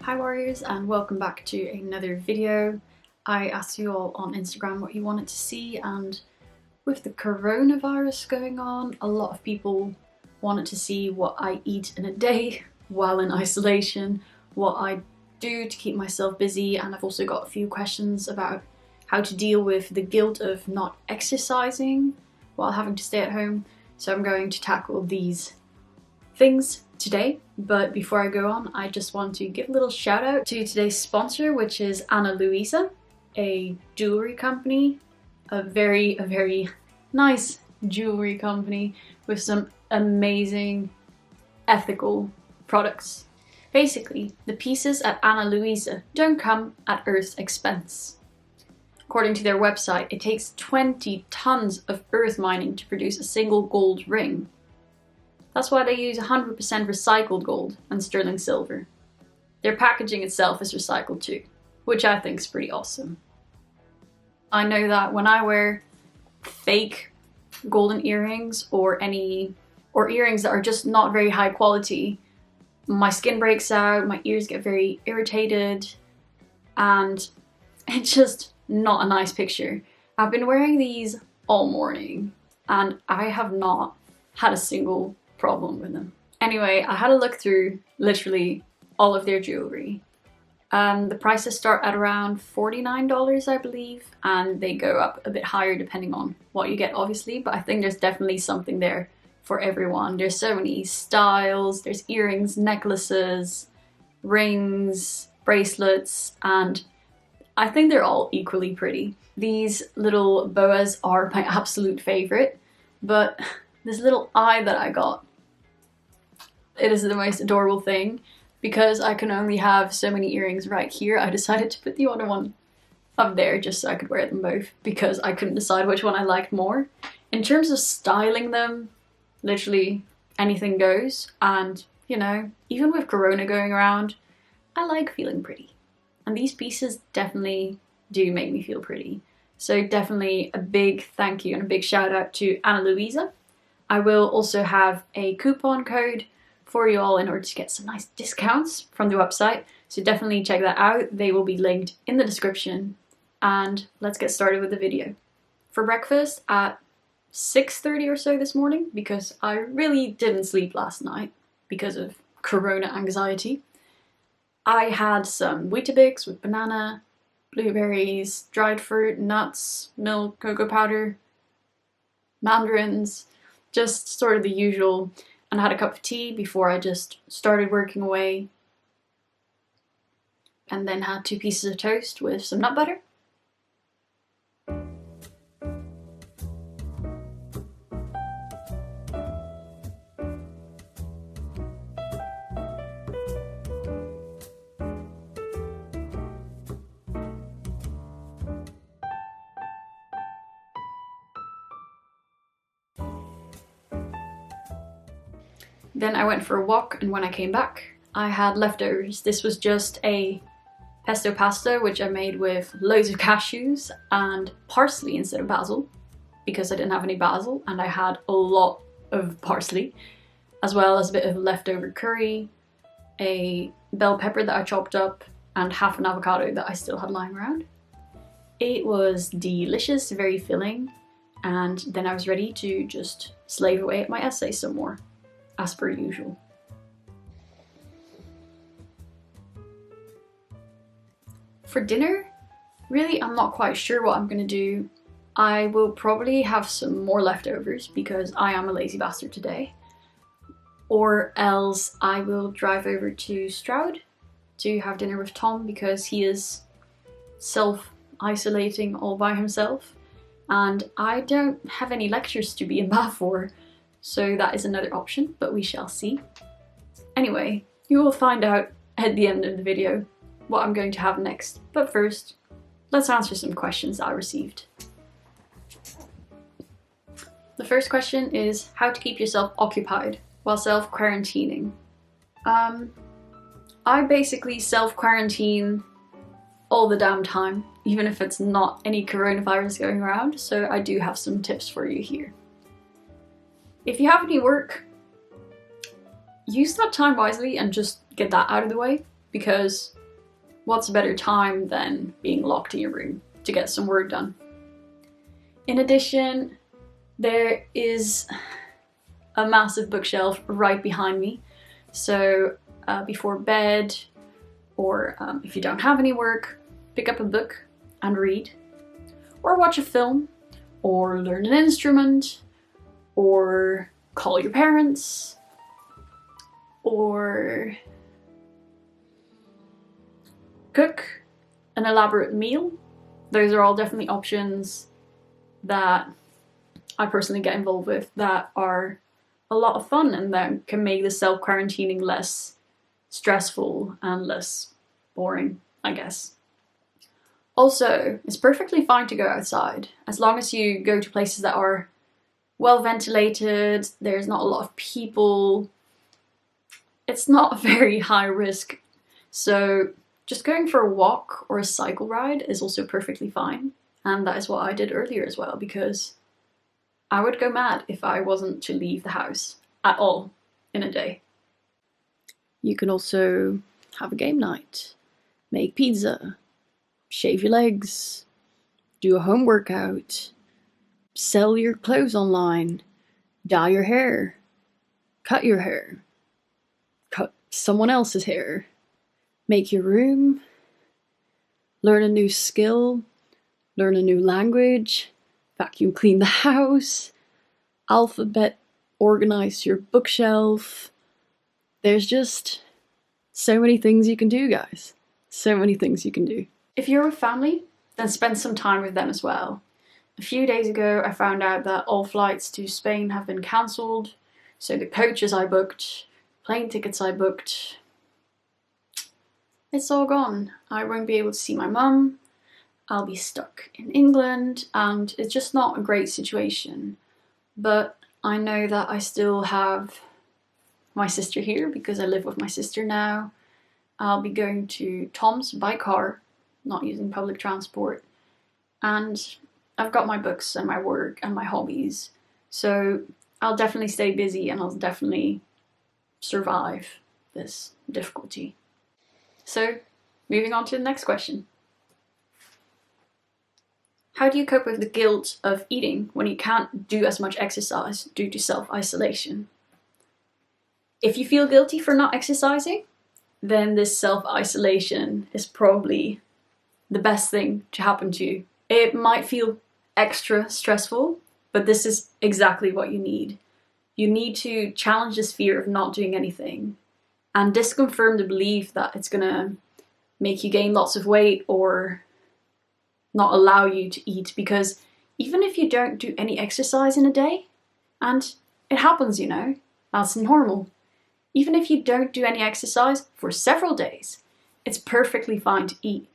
Hi warriors, and welcome back to another video. I asked you all on Instagram what you wanted to see, and with the coronavirus going on, a lot of people wanted to see what I eat in a day while in isolation, what I do to keep myself busy, and I've also got a few questions about how to deal with the guilt of not exercising while having to stay at home. So I'm going to tackle these things today, but before I go on, I just want to give a little shout out to today's sponsor, which is Ana Luisa, a jewelry company, a very nice jewelry company with some amazing ethical products. Basically, the pieces at Ana Luisa don't come at Earth's expense. According to their website, it takes 20 tons of earth mining to produce a single gold ring. That's why they use 100% recycled gold and sterling silver. Their packaging itself is recycled too, which I think is pretty awesome. I know that when I wear fake golden earrings or earrings that are just not very high quality, my skin breaks out, my ears get very irritated, and it's just not a nice picture. I've been wearing these all morning and I have not had a single problem with them. Anyway, I had a look through literally all of their jewelry. The prices start at around $49, I believe, and they go up a bit higher depending on what you get, obviously, but I think there's definitely something there for everyone. There's so many styles, there's earrings, necklaces, rings, bracelets, and I think they're all equally pretty. These little boas are my absolute favorite, but this little eye that I got, it is the most adorable thing. Because I can only have so many earrings right here, I decided to put the other one up there just so I could wear them both, because I couldn't decide which one I liked more. In terms of styling them, literally anything goes, and you know, even with Corona going around, I like feeling pretty. And these pieces definitely do make me feel pretty. So definitely a big thank you and a big shout out to Ana Luisa. I will also have a coupon code for you all in order to get some nice discounts from the website, so definitely check that out. They will be linked in the description, and let's get started with the video. For breakfast at 6:30 or so this morning, because I really didn't sleep last night because of Corona anxiety, I had some Weetabix with banana, blueberries, dried fruit, nuts, milk, cocoa powder, mandarins, just sort of the usual, and I had a cup of tea before I just started working away, and then had 2 pieces of toast with some nut butter. Then I went for a walk, and when I came back, I had leftovers. This was just a pesto pasta, which I made with loads of cashews and parsley instead of basil, because I didn't have any basil, and I had a lot of parsley, as well as a bit of leftover curry, a bell pepper that I chopped up, and half an avocado that I still had lying around. It was delicious, very filling, and then I was ready to just slave away at my essay some more, as per usual. For dinner, really I'm not quite sure what I'm gonna do. I will probably have some more leftovers because I am a lazy bastard today. Or else I will drive over to Stroud to have dinner with Tom, because he is self-isolating all by himself, and I don't have any lectures to be in Bath for. So that is another option, but we shall see. Anyway, you will find out at the end of the video what I'm going to have next. But first, let's answer some questions I received. The first question is how to keep yourself occupied while self-quarantining. I basically self-quarantine all the damn time, even if it's not any coronavirus going around, so I do have some tips for you here. If you have any work, use that time wisely and just get that out of the way. because what's a better time than being locked in your room to get some work done? In addition, there is a massive bookshelf right behind me, so before bed, or if you don't have any work, pick up a book and read, or watch a film, or learn an instrument, or call your parents, or cook an elaborate meal. Those are all definitely options that I personally get involved with that are a lot of fun and that can make the self-quarantining less stressful and less boring, I guess. Also, it's perfectly fine to go outside as long as you go to places that are well ventilated, there's not a lot of people, it's not very high risk. So just going for a walk or a cycle ride is also perfectly fine. And that is what I did earlier as well, because I would go mad if I wasn't to leave the house at all in a day. You can also have a game night, make pizza, shave your legs, do a home workout, sell your clothes online, dye your hair, cut your hair, cut someone else's hair, make your room, learn a new skill, learn a new language, vacuum clean the house, alphabet organize your bookshelf. There's just so many things you can do, guys. So many things you can do. If you're with family, then spend some time with them as well. A few days ago, I found out that all flights to Spain have been cancelled, so the coaches I booked, plane tickets I booked, it's all gone. I won't be able to see my mum, I'll be stuck in England, and it's just not a great situation. But I know that I still have my sister here because I live with my sister now. I'll be going to Tom's by car, not using public transport, and I've got my books and my work and my hobbies, so I'll definitely stay busy and I'll definitely survive this difficulty. So, moving on to the next question. How do you cope with the guilt of eating when you can't do as much exercise due to self-isolation? If you feel guilty for not exercising, then this self-isolation is probably the best thing to happen to you. It might feel extra stressful, but this is exactly what you need. You need to challenge this fear of not doing anything and disconfirm the belief that it's gonna make you gain lots of weight or not allow you to eat, because even if you don't do any exercise in a day, and it happens, you know, that's normal. Even if you don't do any exercise for several days, it's perfectly fine to eat.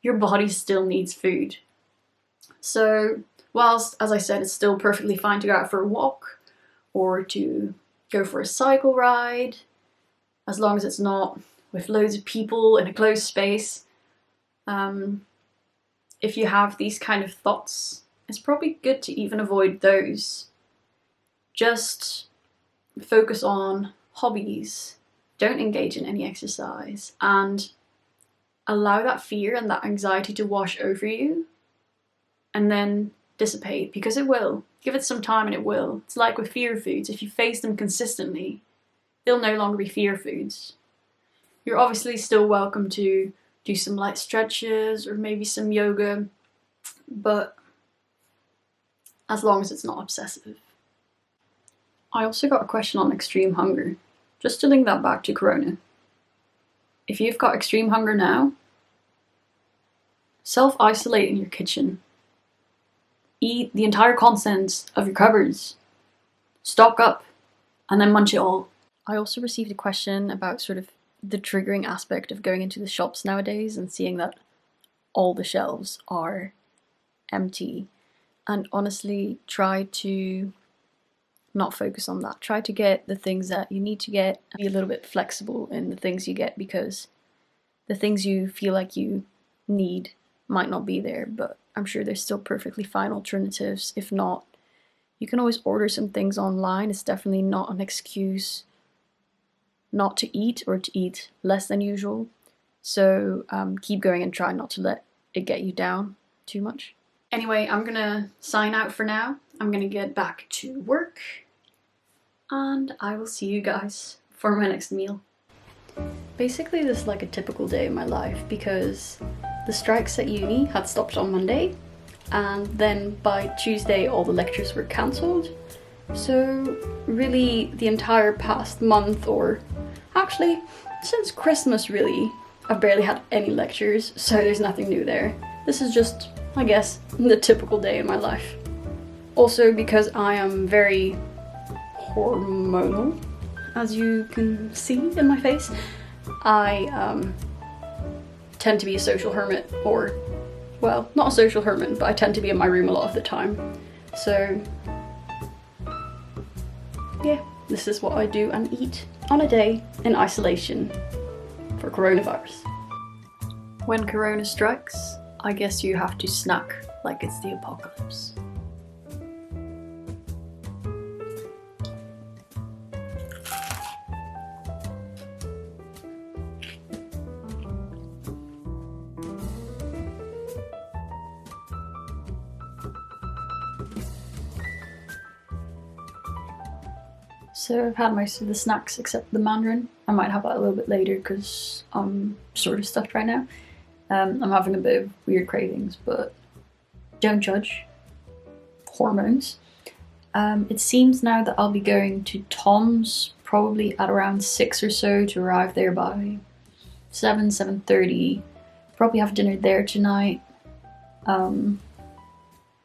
Your body still needs food. So, whilst, as I said, it's still perfectly fine to go out for a walk or to go for a cycle ride, as long as it's not with loads of people in a closed space, if you have these kind of thoughts, it's probably good to even avoid those. Just focus on hobbies, don't engage in any exercise, and allow that fear and that anxiety to wash over you and then dissipate, because it will. Give it some time and it will. It's like with fear foods, if you face them consistently, they'll no longer be fear foods. You're obviously still welcome to do some light stretches or maybe some yoga, but as long as it's not obsessive. I also got a question on extreme hunger, just to link that back to Corona. If you've got extreme hunger now, self-isolate in your kitchen. Eat the entire contents of your cupboards. Stock up, and then munch it all. I also received a question about sort of the triggering aspect of going into the shops nowadays and seeing that all the shelves are empty. And honestly, try to not focus on that. Try to get the things that you need to get and be a little bit flexible in the things you get, because the things you feel like you need might not be there, but I'm sure there's still perfectly fine alternatives. If not, you can always order some things online. It's definitely not an excuse not to eat or to eat less than usual. So keep going and try not to let it get you down too much. Anyway, I'm gonna sign out for now. I'm gonna get back to work and I will see you guys for my next meal. Basically, this is like a typical day in my life because the strikes at uni had stopped on Monday, and then by Tuesday all the lectures were cancelled. So really the entire past month, or actually since Christmas really, I've barely had any lectures, so there's nothing new there. This is just, I guess, the typical day in my life. Also because I am very hormonal, as you can see in my face. I tend to be a social hermit, or, well, not a social hermit, but I tend to be in my room a lot of the time. So, yeah, this is what I do and eat on a day in isolation for coronavirus. When corona strikes, I guess you have to snack like it's the apocalypse. So I've had most of the snacks except the mandarin. I might have that a little bit later because I'm sort of stuffed right now. I'm having a bit of weird cravings, but don't judge. Hormones. It seems now that I'll be going to Tom's probably at around 6 or so to arrive there by 7:30. Probably have dinner there tonight.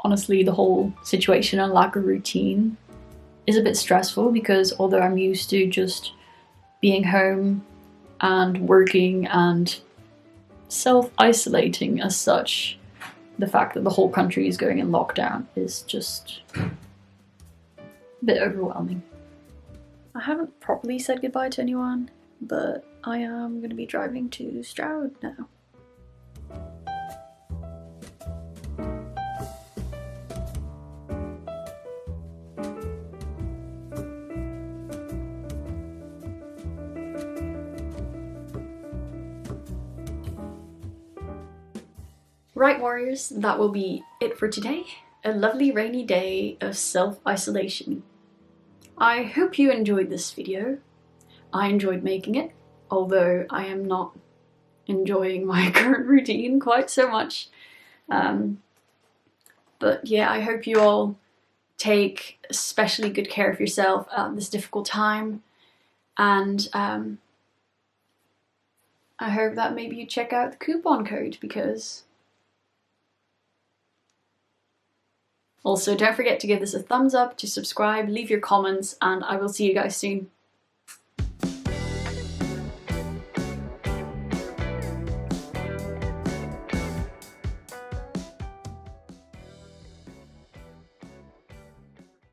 Honestly, the whole situation and lack of routine is a bit stressful because although I'm used to just being home and working and self-isolating as such, the fact that the whole country is going in lockdown is just a bit overwhelming. I haven't properly said goodbye to anyone, but I am going to be driving to Stroud now. Right, warriors, that will be it for today. A lovely rainy day of self-isolation. I hope you enjoyed this video. I enjoyed making it, although I am not enjoying my current routine quite so much. But yeah, I hope you all take especially good care of yourself at this difficult time, and I hope that maybe you check out the coupon code, because also don't forget to give this a thumbs up, to subscribe, leave your comments, and I will see you guys soon.